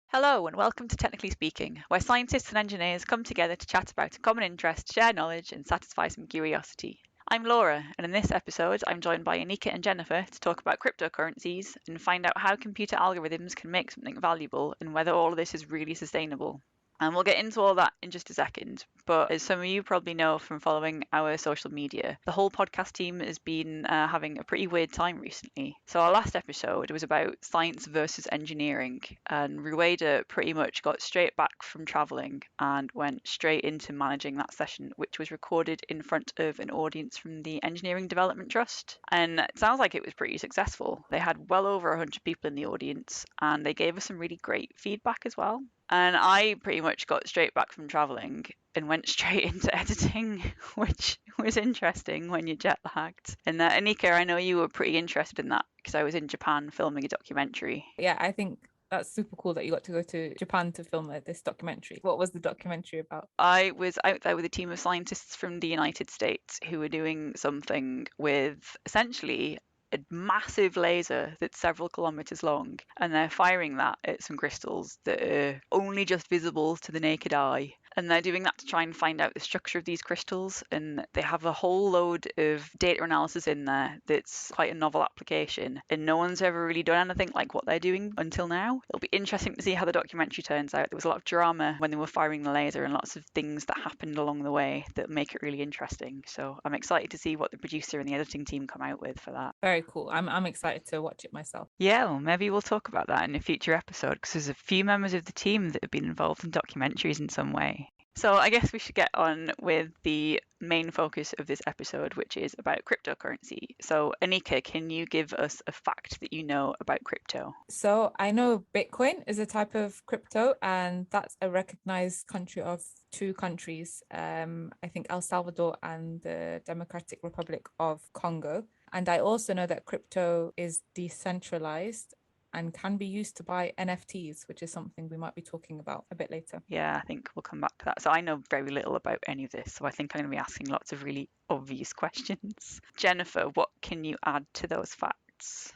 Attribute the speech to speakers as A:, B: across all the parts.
A: Hello and welcome to Technically Speaking, where scientists and engineers come together to chat about a common interest, share knowledge, and satisfy some curiosity. I'm Laura, and in this episode, I'm joined by Aneeqa and Jennifer to talk about cryptocurrencies and find out how computer algorithms can make something valuable and whether all of this is really sustainable. And we'll get into all that in just a second. But as some of you probably know from following our social media, the whole podcast team has been having a pretty weird time recently. So our last episode was about science versus engineering, and Rueda pretty much got straight back from traveling and went straight into managing that session, which was recorded in front of an audience from the Engineering Development Trust. And it sounds like it was pretty successful. They had well over 100 people in the audience, and they gave us some really great feedback as well. And I pretty much got straight back from traveling and went straight into editing, which was interesting when you're jet lagged. And Aneeqa, I know you were pretty interested in that because I was in Japan filming a documentary.
B: Yeah, I think that's super cool that you got to go to Japan to film this documentary. What was the documentary about?
A: I was out there with a team of scientists from the United States who were doing something with essentially a massive laser that's several kilometers long, and they're firing that at some crystals that are only just visible to the naked eye. And they're doing that to try and find out the structure of these crystals. And they have a whole load of data analysis in there that's quite a novel application. And no one's ever really done anything like what they're doing until now. It'll be interesting to see how the documentary turns out. There was a lot of drama when they were firing the laser and lots of things that happened along the way that make it really interesting. So I'm excited to see what the producer and the editing team come out with for that.
B: Very cool. I'm excited to watch it myself.
A: Yeah, well, maybe we'll talk about that in a future episode because there's a few members of the team that have been involved in documentaries in some way. So I guess we should get on with the main focus of this episode, which is about cryptocurrency. So Aneeqa, can you give us a fact that you know about crypto?
B: So I know Bitcoin is a type of crypto, and that's a recognized country of two countries. I think El Salvador and the Democratic Republic of Congo. And I also know that crypto is decentralized and can be used to buy NFTs, which is something we might be talking about a bit later.
A: Yeah, I think we'll come back to that. So I know very little about any of this, so I think I'm going to be asking lots of really obvious questions. Jennifer, what can you add to those facts?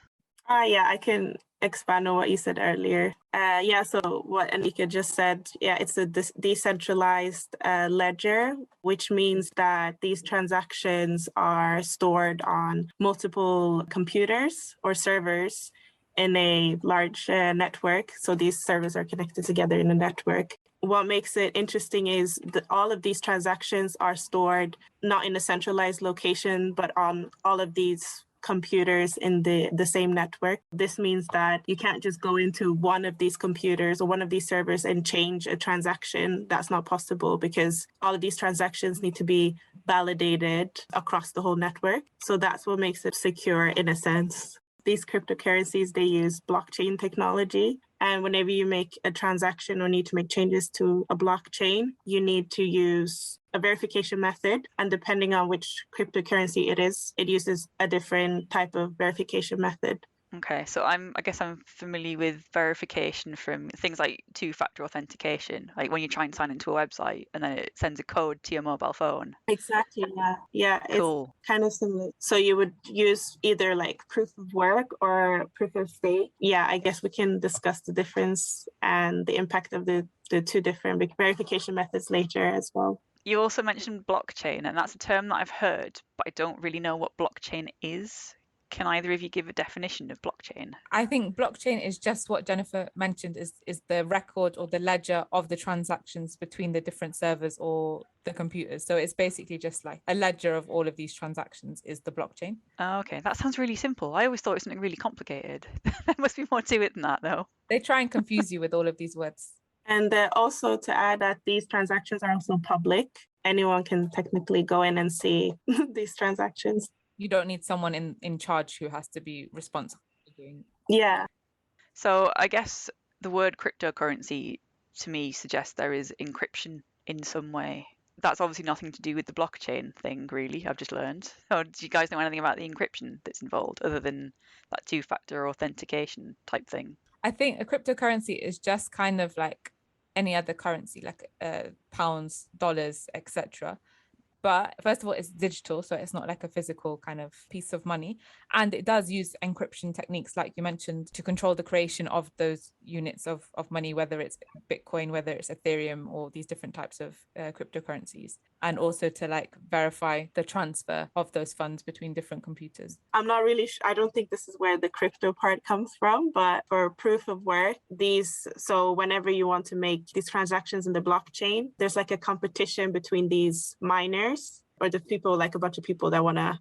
C: Yeah, I can expand on what you said earlier. So what Aneeqa just said, it's a decentralized ledger, which means that these transactions are stored on multiple computers or servers in a large network. So these servers are connected together in a network. What makes it interesting is that all of these transactions are stored not in a centralized location, but on all of these computers in the same network. This means that you can't just go into one of these computers or one of these servers and change a transaction. That's not possible because all of these transactions need to be validated across the whole network. So that's what makes it secure in a sense. These cryptocurrencies, they use blockchain technology. And whenever you make a transaction or need to make changes to a blockchain, you need to use a verification method. And depending on which cryptocurrency it uses a different type of verification method.
A: Okay, so I guess I'm familiar with verification from things like two-factor authentication, like when you try and sign into a website and then it sends a code to your mobile phone.
C: Exactly, yeah. Yeah,
A: Cool.
C: It's kind of similar. So you would use either like proof of work or proof of stake. Yeah, I guess we can discuss the difference and the impact of the two different verification methods later as well.
A: You also mentioned blockchain, and that's a term that I've heard, but I don't really know what blockchain is. Can either of you give a definition of blockchain?
B: I think blockchain is just what Jennifer mentioned is the record or the ledger of the transactions between the different servers or the computers. So it's basically just like a ledger of all of these transactions is the blockchain.
A: Oh, okay, that sounds really simple. I always thought it was something really complicated. There must be more to it than that, though.
B: They try and confuse you with all of these words.
C: And also to add that these transactions are also public. Anyone can technically go in and see these transactions.
B: You don't need someone in charge who has to be responsible for doing.
C: Yeah.
A: So I guess the word cryptocurrency to me suggests there is encryption in some way. That's obviously nothing to do with the blockchain thing, really, I've just learned. So do you guys know anything about the encryption that's involved other than that two-factor authentication type thing?
B: I think a cryptocurrency is just kind of like any other currency, like pounds, dollars, etc. But first of all, it's digital, so it's not like a physical kind of piece of money. And it does use encryption techniques, like you mentioned, to control the creation of those units of money, whether it's Bitcoin, whether it's Ethereum, or these different types of cryptocurrencies. And also to like verify the transfer of those funds between different computers.
C: I'm not really I don't think this is where the crypto part comes from, but for proof of work, so whenever you want to make these transactions in the blockchain, there's like a competition between these miners or the people, like a bunch of people that want to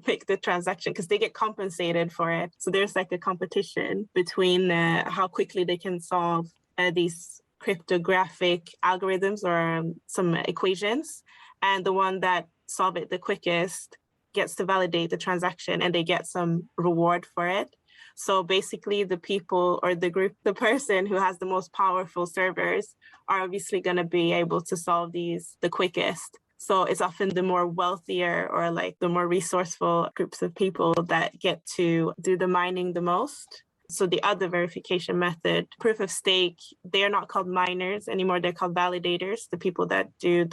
C: make the transaction because they get compensated for it. So there's like a competition between how quickly they can solve these cryptographic algorithms or some equations, and the one that solve it the quickest gets to validate the transaction and they get some reward for it. So basically the people or the group, the person who has the most powerful servers are obviously going to be able to solve these the quickest. So it's often the more wealthier or like the more resourceful groups of people that get to do the mining the most. So the other verification method, proof of stake, they're not called miners anymore. They're called validators, the people that do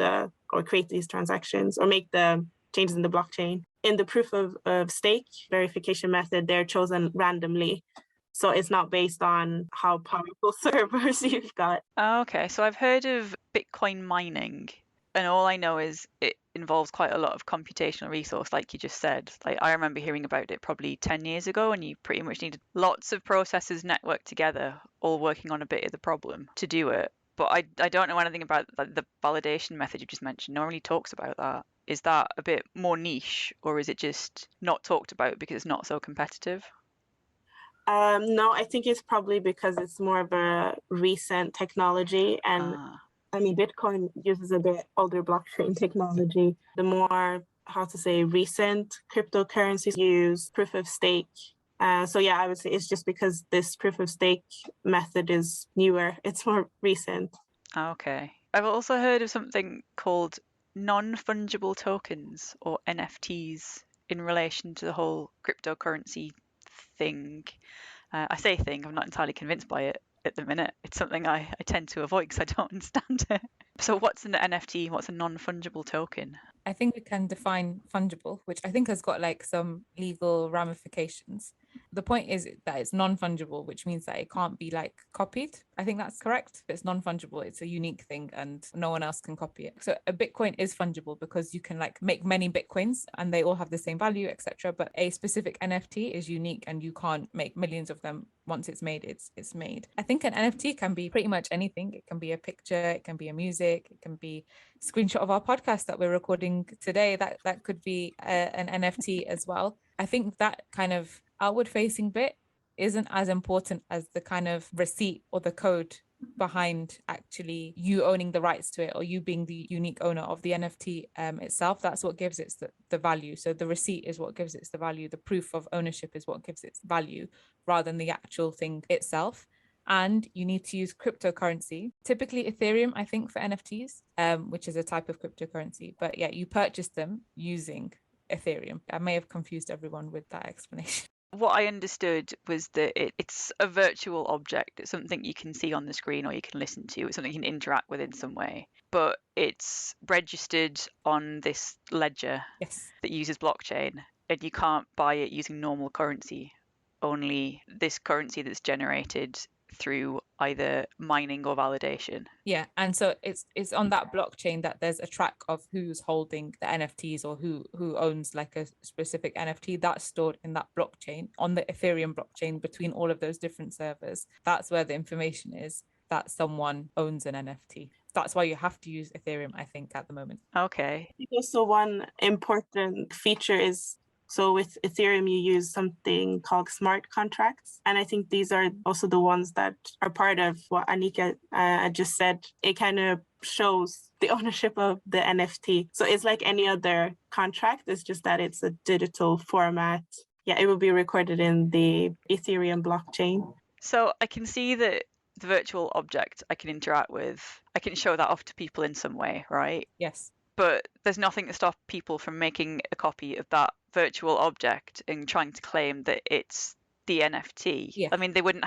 C: or create these transactions or make the changes in the blockchain. In the proof of stake verification method, they're chosen randomly. So it's not based on how powerful servers you've got.
A: Okay, so I've heard of Bitcoin mining, and all I know is it involves quite a lot of computational resource, like you just said. Like I remember hearing about it probably 10 years ago, and you pretty much needed lots of processors networked together, all working on a bit of the problem to do it. But I don't know anything about the validation method you just mentioned. No one really talks about that. Is that a bit more niche, or is it just not talked about because it's not so competitive?
C: No, I think it's probably because it's more of a recent technology. And I mean, Bitcoin uses a bit older blockchain technology. The more, recent cryptocurrencies use proof of stake. So yeah, I would say it's just because this proof of stake method is newer. It's more recent.
A: Okay. I've also heard of something called non-fungible tokens, or NFTs, in relation to the whole cryptocurrency thing. I say thing, I'm not entirely convinced by it at the minute. It's something I tend to avoid because I don't understand it. So what's an NFT? What's a non-fungible token?
B: I think we can define fungible, which I think has got like some legal ramifications. The point is that it's non-fungible, which means that it can't be like copied. I think that's correct. If it's non-fungible, it's a unique thing and no one else can copy it. So a Bitcoin is fungible because you can like make many Bitcoins and they all have the same value, etc. But a specific NFT is unique and you can't make millions of them. Once it's made, it's made. I think an NFT can be pretty much anything. It can be a picture, it can be a music, it can be a screenshot of our podcast that we're recording today. That could be an NFT as well. I think that kind of outward facing bit isn't as important as the kind of receipt or the code behind actually you owning the rights to it or you being the unique owner of the NFT itself. That's what gives it the value. So the receipt is what gives it the value. The proof of ownership is what gives it value rather than the actual thing itself. And you need to use cryptocurrency, typically Ethereum, I think, for NFTs, which is a type of cryptocurrency. But yeah, you purchase them using Ethereum. I may have confused everyone with that explanation.
A: What I understood was that it's a virtual object. It's something you can see on the screen or you can listen to. It's something you can interact with in some way. But it's registered on this ledger that uses blockchain, and you can't buy it using normal currency, only this currency that's generated through either mining or validation.
B: Yeah, and so it's on that blockchain that there's a track of who's holding the NFTs or who owns like a specific NFT that's stored in that blockchain on the Ethereum blockchain between all of those different servers. That's where the information is that someone owns an NFT. That's why you have to use Ethereum, I think, at the moment.
A: Okay.
C: Also, one important feature is, so with Ethereum, you use something called smart contracts. And I think these are also the ones that are part of what Aneeqa just said. It kind of shows the ownership of the NFT. So it's like any other contract. It's just that it's a digital format. Yeah, it will be recorded in the Ethereum blockchain.
A: So I can see that the virtual object I can interact with, I can show that off to people in some way, right?
B: Yes.
A: But there's nothing to stop people from making a copy of that virtual object and trying to claim that it's the NFT.
B: Yeah.
A: I mean, they wouldn't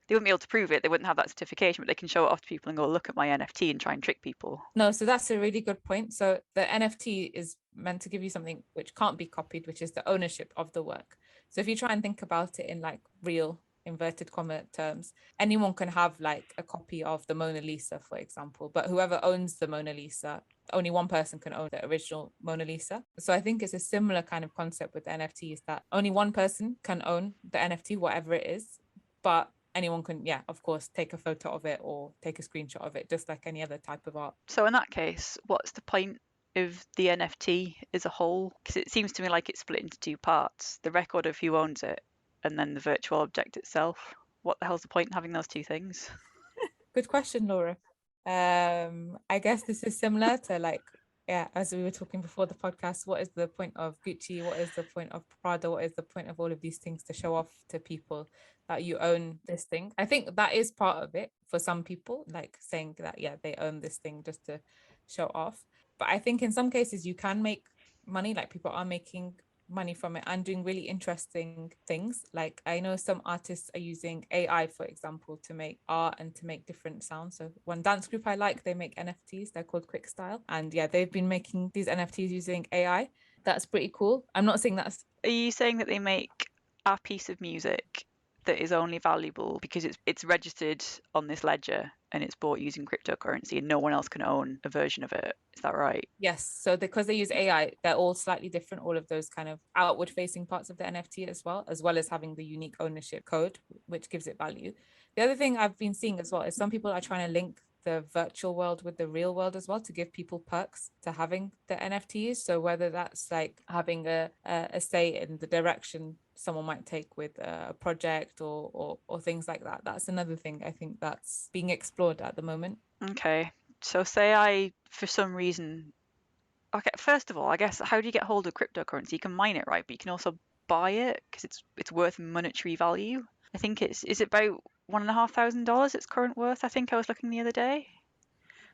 A: be able to prove it. They wouldn't have that certification, but they can show it off to people and go, look at my NFT and try and trick people.
B: No, so that's a really good point. So the NFT is meant to give you something which can't be copied, which is the ownership of the work. So if you try and think about it in like real inverted comma terms, anyone can have like a copy of the Mona Lisa, for example, but whoever owns the Mona Lisa, only one person can own the original Mona Lisa. So I think it's a similar kind of concept with NFTs, that only one person can own the NFT, whatever it is, but anyone can, yeah, of course, take a photo of it or take a screenshot of it, just like any other type of art.
A: So in that case, what's the point of the NFT as a whole? Because it seems to me like it's split into two parts: the record of who owns it and then the virtual object itself. What the hell's the point in having those two things?
B: Good question, Laura. I guess this is similar to like, yeah, as we were talking before the podcast, what is the point of Gucci? What is the point of Prada? What is the point of all of these things to show off to people that you own this thing? I think that is part of it for some people, like saying that, yeah, they own this thing just to show off. But I think in some cases you can make money, like people are making money from it and doing really interesting things. Like I know some artists are using AI, for example, to make art and to make different sounds. So one dance group I like, they make NFTs, they're called Quick Style, and yeah, they've been making these NFTs using AI. That's pretty cool. I'm not saying that's...
A: Are you saying that they make a piece of music that is only valuable because it's registered on this ledger and it's bought using cryptocurrency and no one else can own a version of it? Is that right?
B: Yes. So because they use AI, they're all slightly different, all of those kind of outward facing parts of the NFT as well as having the unique ownership code, which gives it value. The other thing I've been seeing as well is some people are trying to link the virtual world with the real world as well to give people perks to having the NFTs. So whether that's like having a say in the direction someone might take with a project or things like that. That's another thing I think that's being explored at the moment.
A: Okay. So say I, for some reason, okay, first of all, I guess, how do you get hold of cryptocurrency? You can mine it, right? But you can also buy it because it's worth monetary value. I think is it about $1,500 its current worth? I think I was looking the other day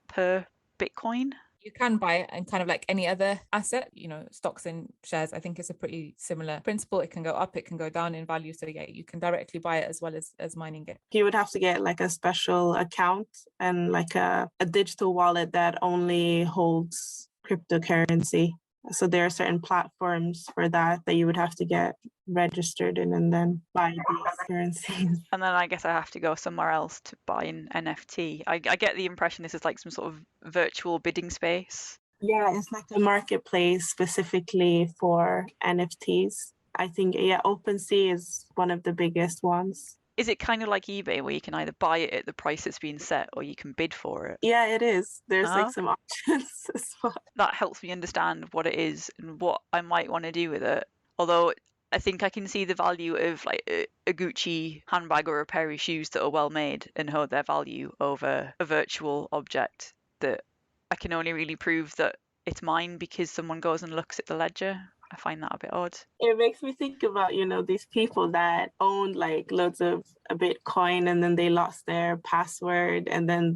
A: per Bitcoin.
B: You can buy it, and kind of like any other asset, stocks and shares, I think it's a pretty similar principle. It can go up, it can go down in value. So yeah, you can directly buy it as well as mining it.
C: You would have to get like a special account and like a digital wallet that only holds cryptocurrency. So there are certain platforms for that you would have to get registered in and then buy these currencies.
A: And then I guess I have to go somewhere else to buy an NFT. I get the impression this is like some sort of virtual bidding space.
C: Yeah, it's like a marketplace specifically for NFTs. I think, yeah, OpenSea is one of the biggest ones.
A: Is it kind of like eBay where you can either buy it at the price that's been set or you can bid for it?
C: Yeah, it is. There's like some options as well.
A: That helps me understand what it is and what I might want to do with it. Although I think I can see the value of like a Gucci handbag or a pair of shoes that are well made and hold their value over a virtual object that I can only really prove that it's mine because someone goes and looks at the ledger. I find that a bit odd.
C: It makes me think about, these people that owned like loads of a Bitcoin and then they lost their password, and then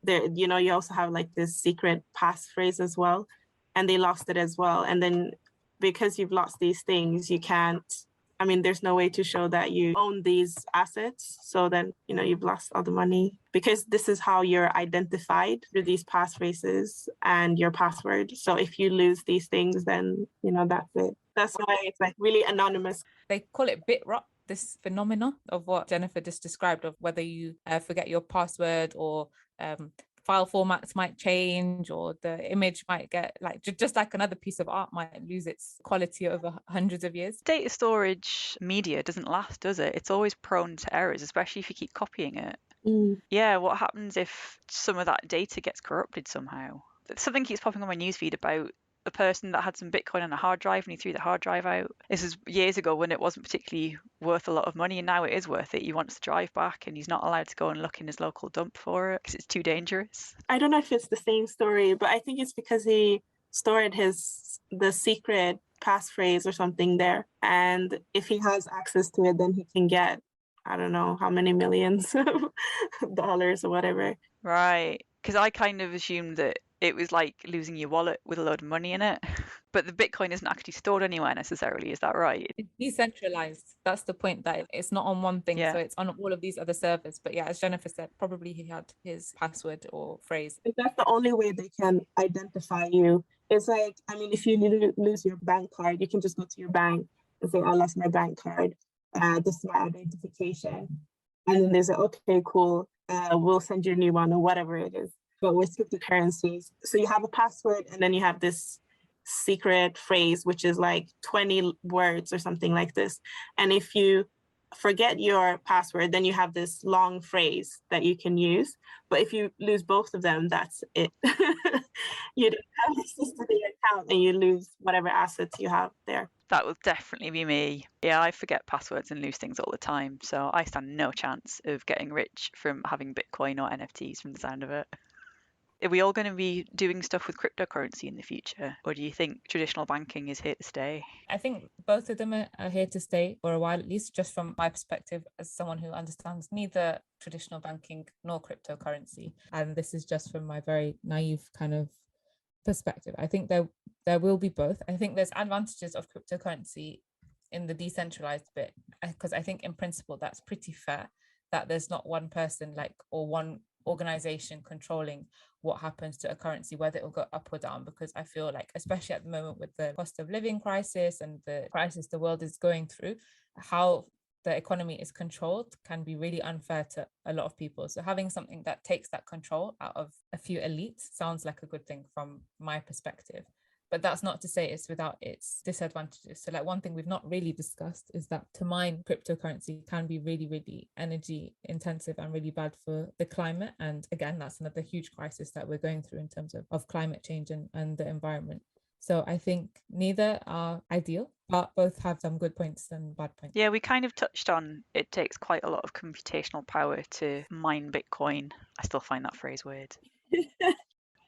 C: you also have like this secret passphrase as well, and they lost it as well. And then because you've lost these things, you can't, there's no way to show that you own these assets. So then, you've lost all the money because this is how you're identified through these passphrases and your password. So if you lose these things, then, that's it. That's why it's like really anonymous.
B: They call it bit rot, this phenomena of what Jennifer just described, of whether you forget your password or file formats might change or the image might get like just like another piece of art might lose its quality over hundreds of years.
A: Data storage media doesn't last, does it? It's always prone to errors, especially if you keep copying it. Yeah, what happens if some of that data gets corrupted somehow? Something keeps popping on my newsfeed about a person that had some Bitcoin on a hard drive and he threw the hard drive out. This is years ago when it wasn't particularly worth a lot of money, and now it is worth it. He wants to drive back and he's not allowed to go and look in his local dump for it because it's too dangerous.
C: I don't know if it's the same story, but I think it's because he stored the secret passphrase or something there. And if he has access to it, then he can get, I don't know how many millions of dollars or whatever.
A: Right. Because I kind of assumed that it was like losing your wallet with a load of money in it. But the Bitcoin isn't actually stored anywhere necessarily, is that right?
B: It's decentralized. That's the point, that it's not on one thing.
A: Yeah.
B: So it's on all of these other servers. But yeah, as Jennifer said, probably he had his password or phrase.
C: If that's the only way they can identify you. It's like, I mean, if you lose your bank card, you can just go to your bank and say, I lost my bank card. This is my identification. And then they say, okay, cool. We'll send you a new one or whatever it is. But with cryptocurrencies, so you have a password and then you have this secret phrase, which is like 20 words or something like this. And if you forget your password, then you have this long phrase that you can use. But if you lose both of them, that's it. You don't have access to the account and you lose whatever assets you have there.
A: That will definitely be me. Yeah, I forget passwords and lose things all the time. So I stand no chance of getting rich from having Bitcoin or NFTs from the sound of it. Are we all going to be doing stuff with cryptocurrency in the future? Or do you think traditional banking is here to stay?
B: I think both of them are here to stay for a while, at least just from my perspective as someone who understands neither traditional banking nor cryptocurrency. And this is just from my very naive kind of perspective. I think there will be both. I think there's advantages of cryptocurrency in the decentralized bit, because I think in principle that's pretty fair, that there's not one person or one organization controlling what happens to a currency, whether it will go up or down, because I feel like, especially at the moment with the cost of living crisis and the crisis the world is going through, how the economy is controlled can be really unfair to a lot of people. So having something that takes that control out of a few elites sounds like a good thing from my perspective. But that's not to say it's without its disadvantages. So one thing we've not really discussed is that to mine cryptocurrency can be really, really energy intensive and really bad for the climate. And again, that's another huge crisis that we're going through in terms of climate change and the environment. So I think neither are ideal, but both have some good points and bad points.
A: Yeah, we kind of touched on it takes quite a lot of computational power to mine Bitcoin. I still find that phrase weird.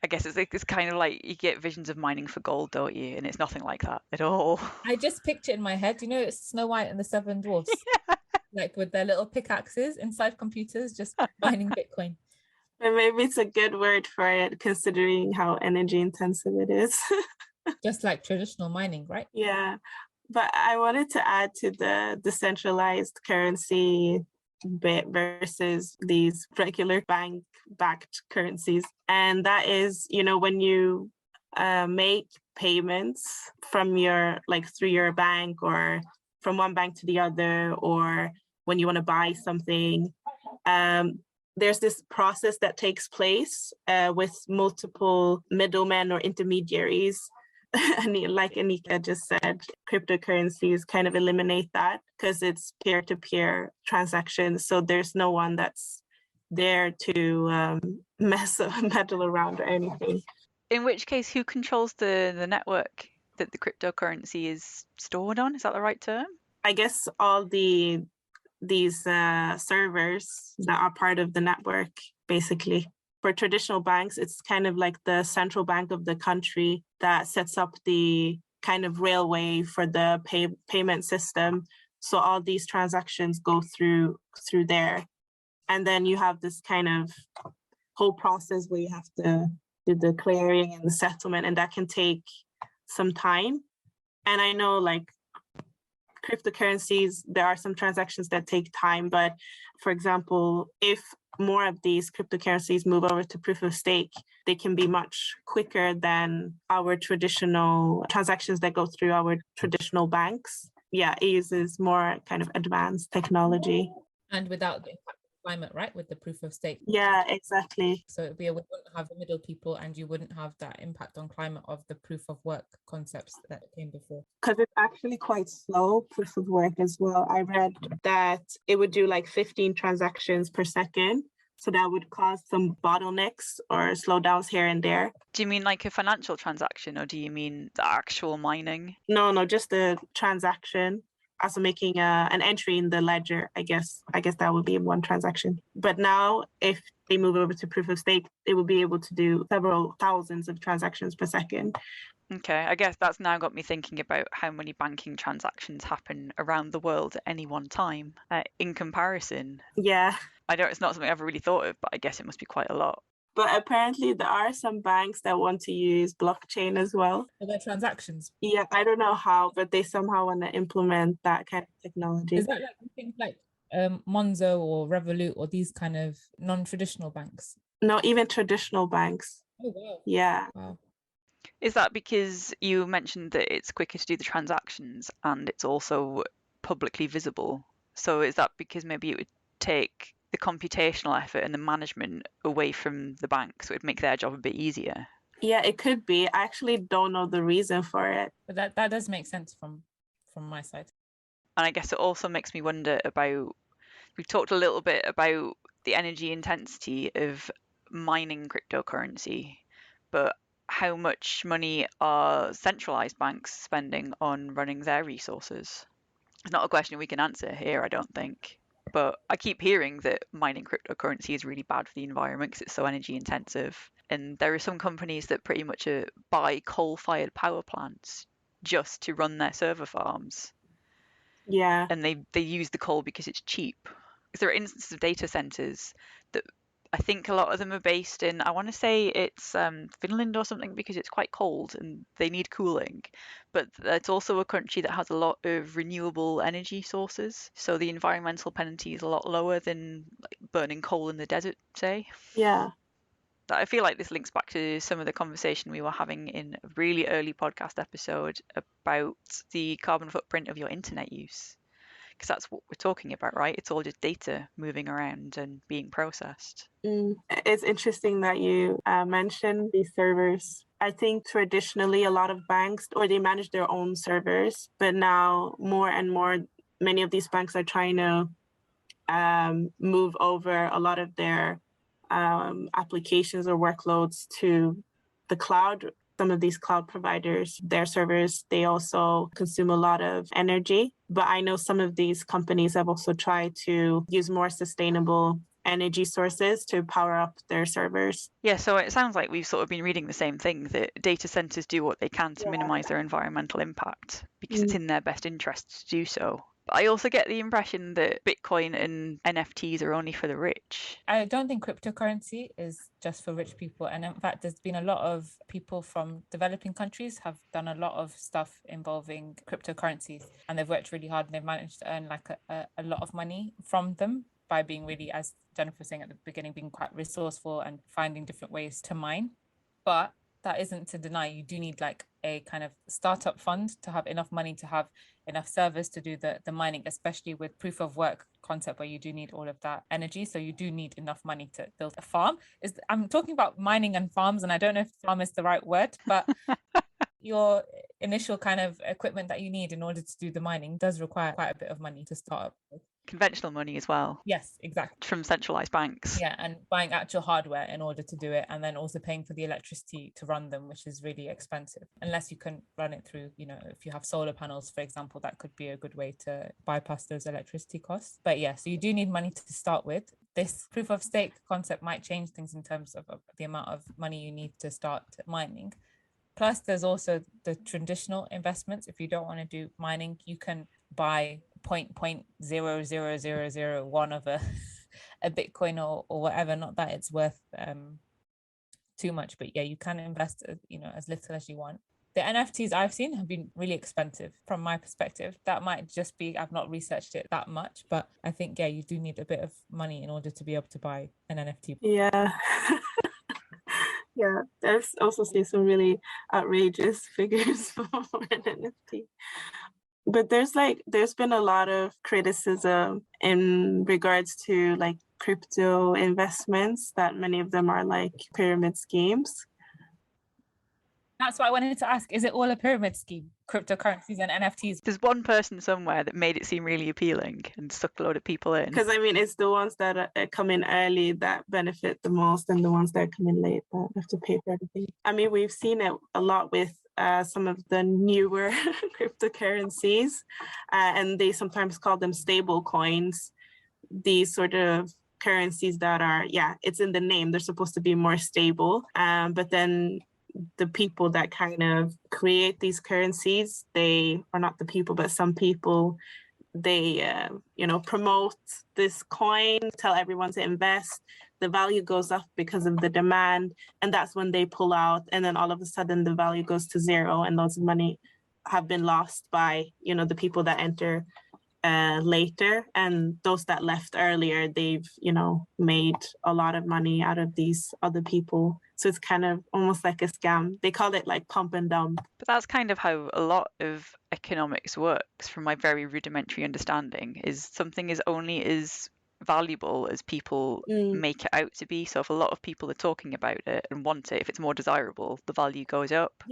A: I guess it's kind of like you get visions of mining for gold, don't you? And it's nothing like that at all.
B: I just picture in my head, it's Snow White and the Seven Dwarfs, with their little pickaxes inside computers, just mining Bitcoin.
C: But maybe it's a good word for it, considering how energy intensive it is.
B: Just like traditional mining, right?
C: Yeah. But I wanted to add to the decentralized currency bit versus these regular bank-backed currencies. And that is, when you make payments from through your bank or from one bank to the other, or when you want to buy something, there's this process that takes place with multiple middlemen or intermediaries. And like Aneeqa just said, cryptocurrencies kind of eliminate that because it's peer-to-peer transactions. So there's no one that's there to meddle around or anything.
A: In which case, who controls the network that the cryptocurrency is stored on? Is that the right term?
C: I guess all these servers that are part of the network, basically. For traditional banks, it's kind of like the central bank of the country that sets up the kind of railway for the payment system. So all these transactions go through there. And then you have this kind of whole process where you have to do the clearing and the settlement, and that can take some time. And I know cryptocurrencies, there are some transactions that take time, but for example, if more of these cryptocurrencies move over to proof of stake, they can be much quicker than our traditional transactions that go through our traditional banks. Yeah, it uses more kind of advanced technology.
B: And without the impact of climate, right? With the proof of stake.
C: Yeah, exactly.
B: So we wouldn't have the middle people, and you wouldn't have that impact on climate of the proof of work concepts that came before.
C: Because it's actually quite slow, proof of work as well. I read that it would do 15 transactions per second. So that would cause some bottlenecks or slowdowns here and there.
A: Do you mean like a financial transaction, or do you mean the actual mining?
C: No, just the transaction. Also making an entry in the ledger, I guess that would be one transaction. But now, if they move over to proof of stake, it will be able to do several thousands of transactions per second.
A: Okay, I guess that's now got me thinking about how many banking transactions happen around the world at any one time in comparison.
C: Yeah.
A: It's not something I've ever really thought of, but I guess it must be quite a lot.
C: But apparently there are some banks that want to use blockchain as well.
B: For their transactions.
C: Yeah, I don't know how, but they somehow want to implement that kind of technology.
B: Is that like things like Monzo or Revolut or these kind of non-traditional banks?
C: No, even traditional banks.
B: Oh, wow.
C: Yeah.
B: Wow.
A: Is that because you mentioned that it's quicker to do the transactions and it's also publicly visible? So is that because maybe it would take the computational effort and the management away from the banks, so it would make their job a bit easier?
C: Yeah, it could be. I actually don't know the reason for it.
B: But that does make sense from my side.
A: And I guess it also makes me wonder about, we've talked a little bit about the energy intensity of mining cryptocurrency, but how much money are centralized banks spending on running their resources? It's not a question we can answer here, I don't think. But I keep hearing that mining cryptocurrency is really bad for the environment because it's so energy intensive. And there are some companies that pretty much buy coal-fired power plants just to run their server farms.
C: Yeah.
A: And they use the coal because it's cheap. Because there are instances of data centers that I think a lot of them are based in, I want to say it's Finland or something, because it's quite cold and they need cooling. But it's also a country that has a lot of renewable energy sources. So the environmental penalty is a lot lower than like burning coal in the desert, say.
C: Yeah.
A: I feel like this links back to some of the conversation we were having in a really early podcast episode about the carbon footprint of your internet use. Because that's what we're talking about, right? It's all just data moving around and being processed.
C: It's interesting that you mentioned these servers. I think traditionally a lot of banks, or they manage their own servers, but now more and more, many of these banks are trying to move over a lot of their applications or workloads to the cloud. Some of these cloud providers, their servers, they also consume a lot of energy. But I know some of these companies have also tried to use more sustainable energy sources to power up their servers.
A: Yeah, so it sounds like we've sort of been reading the same thing, that data centers do what they can to minimize their environmental impact because it's in their best interest to do so. But I also get the impression that Bitcoin and NFTs are only for the rich.
B: I don't think cryptocurrency is just for rich people. And in fact, there's been a lot of people from developing countries have done a lot of stuff involving cryptocurrencies, and they've worked really hard and they've managed to earn like a lot of money from them by being really, as Jennifer was saying at the beginning, being quite resourceful and finding different ways to mine. But that isn't to deny you do need like a kind of startup fund to have enough money to have enough servers to do the mining, especially with proof of work concept where you do need all of that energy. So you do need enough money to build a farm. I'm talking about mining and farms, and I don't know if farm is the right word, but your initial kind of equipment that you need in order to do the mining does require quite a bit of money to start up with.
A: Conventional money as well.
B: Yes, exactly.
A: From centralized banks.
B: Yeah, and buying actual hardware in order to do it, and then also paying for the electricity to run them, which is really expensive. Unless you can run it through, if you have solar panels, for example, that could be a good way to bypass those electricity costs. But yeah, so you do need money to start with. This proof of stake concept might change things in terms of the amount of money you need to start mining. Plus, there's also the traditional investments. If you don't want to do mining, you can buy 0.00001 of a Bitcoin or whatever. Not that it's worth too much, but yeah, you can invest as little as you want. The NFTs I've seen have been really expensive from my perspective. That might just be, I've not researched it that much, but I think, yeah, you do need a bit of money in order to be able to buy an NFT.
C: Yeah. Yeah, I've also seen some really outrageous figures for an NFT. But there's been a lot of criticism in regards to like crypto investments, that many of them are like pyramid schemes.
B: That's what I wanted to ask. Is it all a pyramid scheme, cryptocurrencies and NFTs?
A: There's one person somewhere that made it seem really appealing and sucked a load of people in.
C: Because I mean, it's the ones that come in early that benefit the most, and the ones that come in late that have to pay for everything. I mean, we've seen it a lot with some of the newer cryptocurrencies, and they sometimes call them stable coins. These sort of currencies that are, it's in the name, they're supposed to be more stable, but then the people that kind of create these currencies, they are not the people, but some people, they promote this coin, tell everyone to invest. The value goes up because of the demand, and that's when they pull out, and then all of a sudden the value goes to zero, and lots of money have been lost by the people that enter later, and those that left earlier, they've made a lot of money out of these other people. So it's kind of almost like a scam. They call it like pump and dump.
A: But that's kind of how a lot of economics works, from my very rudimentary understanding, is something is only as valuable as people make it out to be. So if a lot of people are talking about it and want it, if it's more desirable, the value goes up.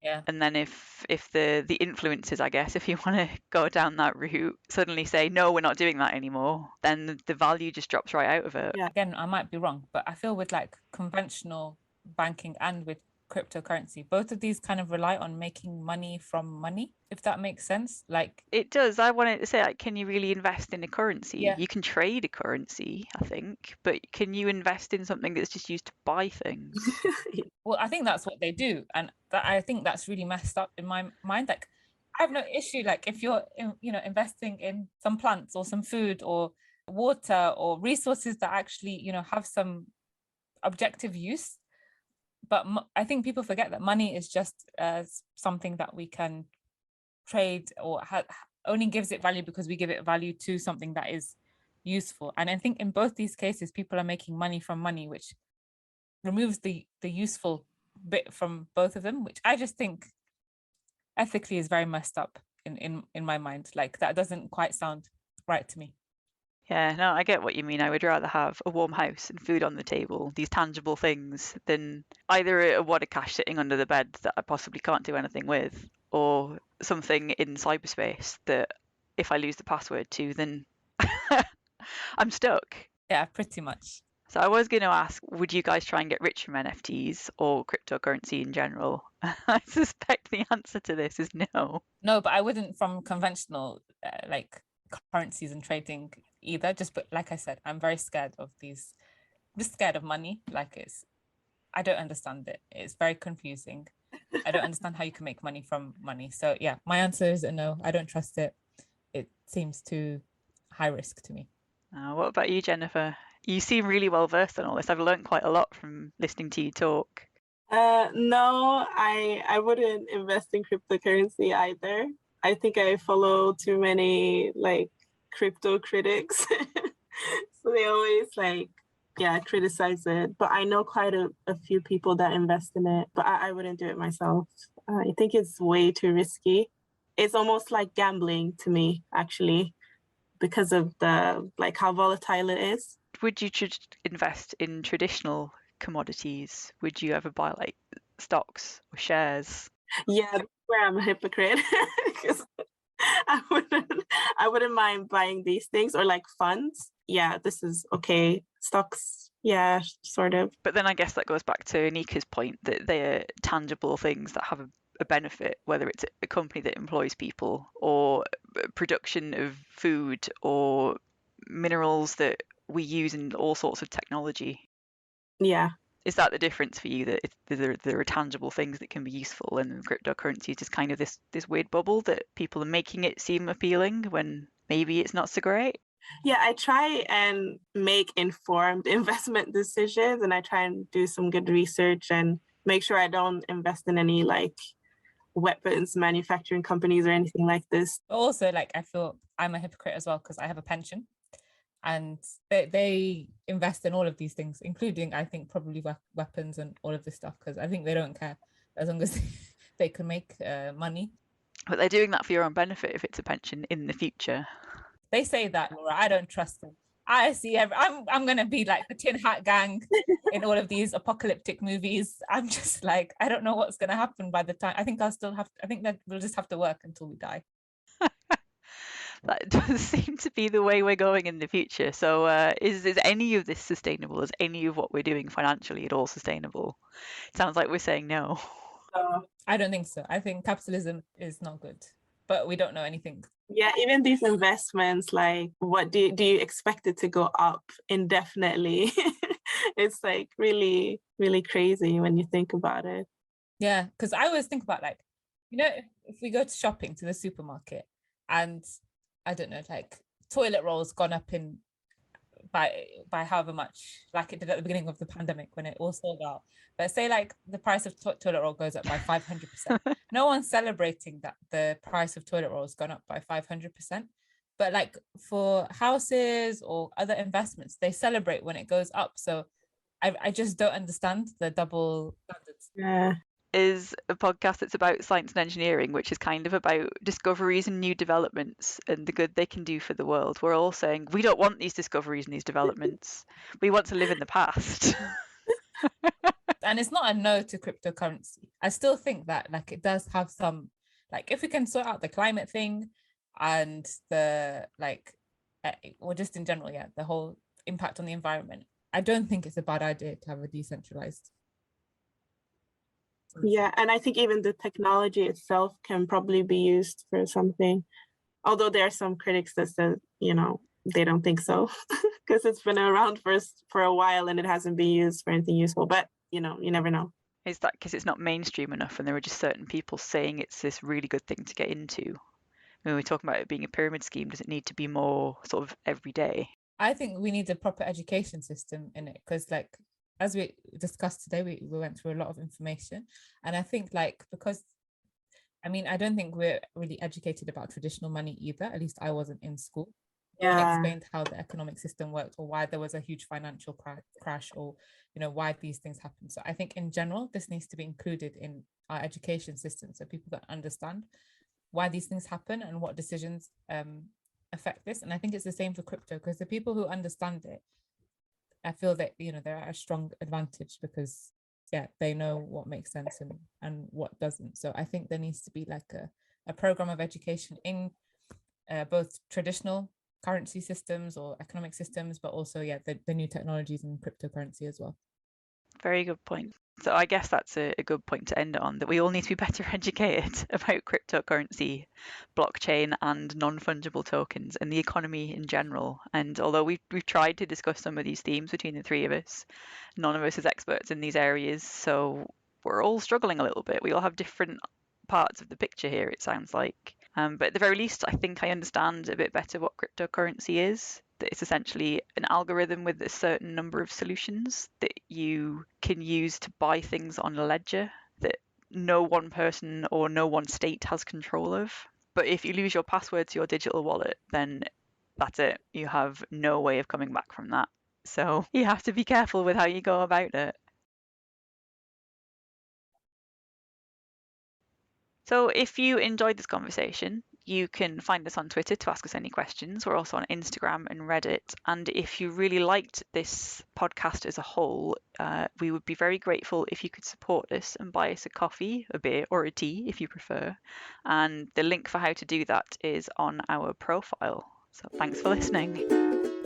B: Yeah.
A: And then if the influencers, I guess, if you want to go down that route, suddenly say, no, we're not doing that anymore, then the value just drops right out of it.
C: Yeah.
B: Again, I might be wrong, but I feel with like conventional banking and with cryptocurrency, both of these kind of rely on making money from money, if that makes sense. Like,
A: it does. I wanted to say, like, can you really invest in a currency?
B: Yeah.
A: You can trade a currency, I think, but can you invest in something that's just used to buy things?
B: well, I think that's what they do, and I think that's really messed up in my mind. Like, I have no issue, like, if you're investing in some plants or some food or water or resources that actually have some objective use. But I think people forget that money is just something that we can trade, or only gives it value because we give it value to something that is useful. And I think in both these cases, people are making money from money, which removes the useful bit from both of them, which I just think ethically is very messed up in my mind. Like, that doesn't quite sound right to me.
A: Yeah, no, I get what you mean. I would rather have a warm house and food on the table, these tangible things, than either a wad of cash sitting under the bed that I possibly can't do anything with, or something in cyberspace that if I lose the password to, then I'm stuck.
B: Yeah, pretty much.
A: So I was going to ask, would you guys try and get rich from NFTs or cryptocurrency in general? I suspect the answer to this is no.
B: No, but I wouldn't from conventional like currencies and trading either. But like I said, I'm very scared of these. I'm just scared of money. Like, I don't understand it. It's very confusing. I don't understand how you can make money from money. So yeah, my answer is a no. I don't trust it. It seems too high risk to me.
A: What about you, Jennifer? You seem really well versed on all this. I've learned quite a lot from listening to you talk.
C: No, I wouldn't invest in cryptocurrency either. I think I follow too many like crypto critics. So they always criticize it. But I know quite a few people that invest in it, but I wouldn't do it myself. I think it's way too risky. It's almost like gambling to me, actually, because of the how volatile it is.
A: Would you invest in traditional commodities? Would you ever buy like stocks or shares?
C: Yeah, that's where I'm a hypocrite, because I wouldn't mind buying these things, or like funds. Yeah, this is okay. Stocks, yeah, sort of.
A: But then I guess that goes back to Aneeqa's point that they're tangible things that have a benefit, whether it's a company that employs people or production of food or minerals that we use in all sorts of technology.
C: Yeah.
A: Is that the difference for you, that there are tangible things that can be useful, and cryptocurrency is just kind of this weird bubble that people are making it seem appealing when maybe it's not so great?
C: Yeah, I try and make informed investment decisions, and I try and do some good research and make sure I don't invest in any weapons manufacturing companies or anything like this.
B: But also, I feel I'm a hypocrite as well because I have a pension, and they invest in all of these things, including, I think, probably weapons and all of this stuff, because I think they don't care as long as they can make money.
A: But they're doing that for your own benefit if it's a pension in the future.
B: They say that, Laura. I don't trust them. I see. I'm gonna be like the Tin Hat Gang in all of these apocalyptic movies. I'm just I don't know what's gonna happen by the time. I think that we'll just have to work until we die.
A: That does seem to be the way we're going in the future. So is any of this sustainable? Is any of what we're doing financially at all sustainable? It sounds like we're saying no.
B: I don't think so. I think capitalism is not good, but we don't know anything.
C: Yeah, even these investments, what do you expect it to go up indefinitely? It's really, really crazy when you think about it.
B: Yeah, because I always think about if we go to shopping to the supermarket and I don't know, like toilet rolls gone up in by however much, like it did at the beginning of the pandemic when it all sold out. But say like the price of toilet roll goes up by 500%. No one's celebrating that the price of toilet roll has gone up by 500%. But like for houses or other investments, they celebrate when it goes up. So I just don't understand the double standards.
C: Yeah.
A: Is a podcast that's about science and engineering, which is kind of about discoveries and new developments and the good they can do for the world. We're all saying we don't want these discoveries and these developments. We want to live in the past.
B: And it's not a no to cryptocurrency. I still think that like it does have some, like if we can sort out the climate thing and the like, or just in general, yeah, the whole impact on the environment, I don't think it's a bad idea to have a decentralized.
C: Yeah, and I think even the technology itself can probably be used for something. Although there are some critics that say, they don't think so because it's been around for a while and it hasn't been used for anything useful. But you never know.
A: Is that because it's not mainstream enough and there are just certain people saying it's this really good thing to get into? When we're talking about it being a pyramid scheme, does it need to be more sort of everyday?
B: I think we need a proper education system in it because like as we discussed today, we went through a lot of information. And I think like because I don't think we're really educated about traditional money either. At least I wasn't in school.
C: Yeah.
B: Explained how the economic system worked or why there was a huge financial crash or why these things happen. So I think in general this needs to be included in our education system so people can understand why these things happen and what decisions affect this. And I think it's the same for crypto because the people who understand it, I feel that they're at a strong advantage because they know what makes sense and what doesn't. So I think there needs to be like a program of education in both traditional currency systems or economic systems, but also the new technologies and cryptocurrency as well.
A: Very good point. So I guess that's a good point to end it on, that we all need to be better educated about cryptocurrency, blockchain and non-fungible tokens and the economy in general. And although we've tried to discuss some of these themes between the three of us, none of us is experts in these areas, so we're all struggling a little bit. We all have different parts of the picture here, it sounds like. But at the very least, I think I understand a bit better what cryptocurrency is. That it's essentially an algorithm with a certain number of solutions that you can use to buy things on a ledger that no one person or no one state has control of. But if you lose your password to your digital wallet, then that's it. You have no way of coming back from that. So you have to be careful with how you go about it. So if you enjoyed this conversation, you can find us on Twitter to ask us any questions. We're also on Instagram and Reddit. And if you really liked this podcast as a whole, we would be very grateful if you could support us and buy us a coffee, a beer, or a tea if you prefer. And the link for how to do that is on our profile. So thanks for listening.